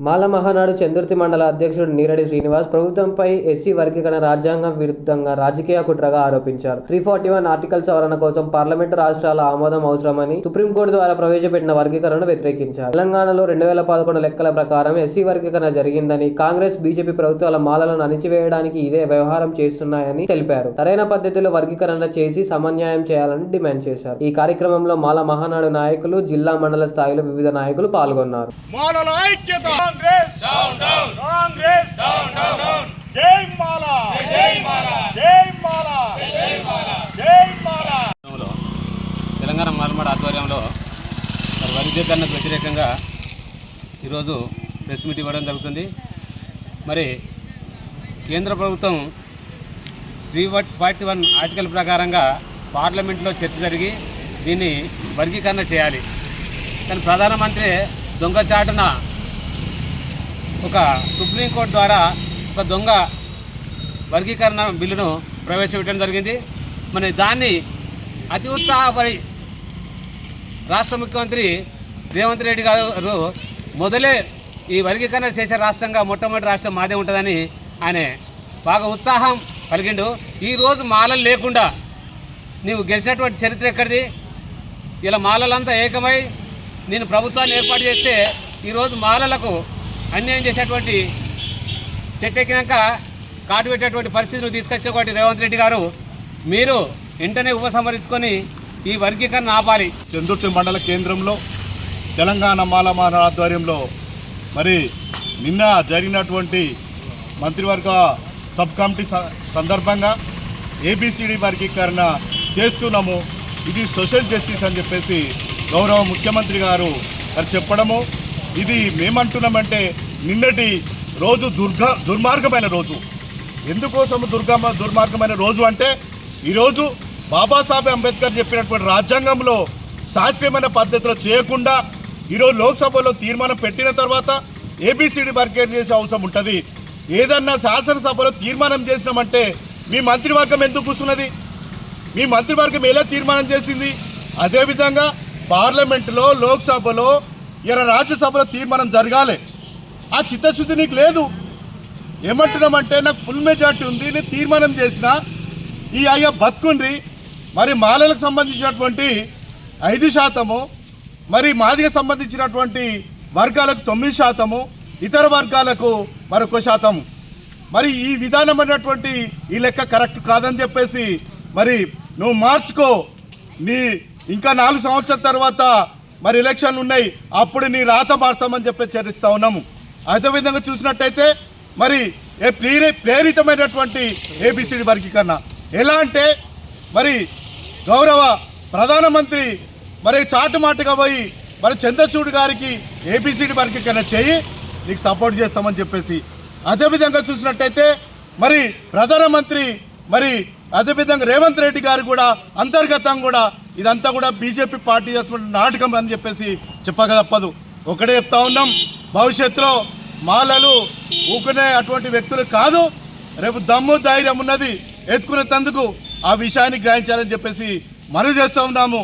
మాల మహానాడు చందుర్తి మండల అధ్యక్షుడు నీరడి శ్రీనివాస్ ప్రభుత్వంపై ఎస్సీ వర్గీకరణ రాజ్యాంగం విరుద్ధంగా రాజకీయ కుట్రగా ఆరోపించారు. 341 ఆర్టికల్ సవరణ కోసం పార్లమెంటు రాష్ట్రాల ఆమోదం అవసరమని సుప్రీంకోర్టు ద్వారా ప్రవేశపెట్టిన వర్గీకరణను వ్యతిరేకించారు. తెలంగాణలో 2011 లెక్కల ప్రకారం ఎస్సీ వర్గీకరణ జరిగిందని, కాంగ్రెస్ బీజేపీ ప్రభుత్వాల మాలలను అణిచివేయడానికి ఇదే వ్యవహారం చేస్తున్నాయని తెలిపారు. సరైన పద్ధతిలో వర్గీకరణ చేసి సమన్యాయం చేయాలని డిమాండ్ చేశారు. ఈ కార్యక్రమంలో మాల మహానాడు నాయకులు, జిల్లా మండల స్థాయిలో వివిధ నాయకులు పాల్గొన్నారు. Congress down down Congress down down జై మాలా జై మాలా జై మాలా జై మాలా జై మాలా. తెలంగాణ మాలమాడ ఆధ్వర్యంలో వర్గీకరణకు వ్యతిరేకంగా ఈరోజు ప్రెస్ మీట్ ఇవ్వడం జరుగుతుంది. మరి కేంద్ర ప్రభుత్వం 341 ఆర్టికల్ ప్రకారంగా పార్లమెంట్లో చర్చ జరిగి దీన్ని వర్గీకరణ చేయాలి. కానీ ప్రధానమంత్రి దొంగచాటున ఒక సుప్రీంకోర్టు ద్వారా ఒక దొంగ వర్గీకరణ బిల్లును ప్రవేశపెట్టడం జరిగింది. మరి దాన్ని అతి ఉత్సాహపడి రాష్ట్ర ముఖ్యమంత్రి రేవంత్ రెడ్డి గారు మొదలే ఈ వర్గీకరణ చేసే రాష్ట్రంగా మొట్టమొదటి రాష్ట్రం మాదే ఉంటుందని ఆయన బాగా ఉత్సాహం కలిగిండు. ఈరోజు మాలలు లేకుండా నీవు గెలిచినటువంటి చరిత్ర ఎక్కడిది? ఇలా మాలలంతా ఏకమై నేను ప్రభుత్వాన్ని ఏర్పాటు చేస్తే ఈరోజు మాలలకు అన్యాయం చేసేటువంటి చెట్టెక్కినాక కాటు పెట్టేటువంటి పరిస్థితిని తీసుకొచ్చేటువంటి రేవంత్ రెడ్డి గారు మీరు వెంటనే ఉపసంహరించుకొని ఈ వర్గీకరణ ఆపాలి. చందుర్తి మండల కేంద్రంలో తెలంగాణ మాల మహానాడు ఆధ్వర్యంలో మరి నిన్న జరిగినటువంటి మంత్రివర్గ సబ్ కమిటీ సందర్భంగా ఏబిసిడి వర్గీకరణ చేస్తున్నాము, ఇది సోషల్ జస్టిస్ అని చెప్పేసి గౌరవ ముఖ్యమంత్రి గారు చెప్పడము, ఇది మేమంటున్నామంటే నిన్నటి రోజు దుర్మార్గమైన రోజు. ఎందుకోసం దుర్మార్గమైన రోజు అంటే ఈరోజు బాబాసాహెబ్ అంబేద్కర్ చెప్పినటువంటి రాజ్యాంగంలో శాస్త్రీయమైన పద్ధతిలో చేయకుండా ఈరోజు లోక్సభలో తీర్మానం పెట్టిన తర్వాత ఏబిసిడి వర్గీకరణ చేసే అవసరం ఉంటుంది. ఏదన్నా శాసనసభలో తీర్మానం చేసినామంటే మీ మంత్రివర్గం ఎందుకు కూర్చున్నది? మీ మంత్రివర్గం ఎలా తీర్మానం చేసింది? అదేవిధంగా పార్లమెంటులో, లోక్సభలో, ఇలా రాజ్యసభలో తీర్మానం జరగాలి. ఆ చిత్తశుద్ధి నీకు లేదు. ఏమంటున్నామంటే నాకు ఫుల్ మెజార్టీ ఉంది, నేను తీర్మానం చేసిన ఈ అయ్యా బతుకుండ్రి. మరి మాలలకు సంబంధించినటువంటి 5%, మరి మాదిగకు సంబంధించినటువంటి వర్గాలకు 9%, ఇతర వర్గాలకు మరొక 1%. మరి ఈ విధానం అనేటువంటి ఈ లెక్క కరెక్ట్ కాదని చెప్పేసి మరి నువ్వు మార్చుకో. నీ ఇంకా 4 సంవత్సరాల తర్వాత మరి ఎలక్షన్లు ఉన్నాయి, అప్పుడు నీ రాత మారుతామని చెప్పి చర్చిస్తూ ఉన్నాము. అదేవిధంగా చూసినట్టయితే మరి ప్రేరితమైనటువంటి ఏబిసిడి వర్గీకరణ ఎలా అంటే మరి గౌరవ ప్రధానమంత్రి మరి చాటుమాటుగా పోయి మరి చంద్రచూడ్ గారికి ఏబిసిడి వర్గీకరణ చేయి, నీకు సపోర్ట్ చేస్తామని చెప్పేసి. అదేవిధంగా చూసినట్టయితే మరి ప్రధానమంత్రి మరి అదేవిధంగా రేవంత్ రెడ్డి గారు కూడా అంతర్గతంగా కూడా ఇదంతా కూడా బీజేపీ పార్టీ నాటకం అని చెప్పేసి చెప్పక తప్పదు. ఒకటే చెప్తా ఉన్నాం, భవిష్యత్తులో మాలలు ఊకునే అటువంటి వ్యక్తులు కాదు, రేపు దమ్ము ధైర్యం ఉన్నది ఎత్తుకునేందుకు ఆ విషయాన్ని గ్రహించాలని చెప్పేసి మనవి చేస్తూ ఉన్నాము.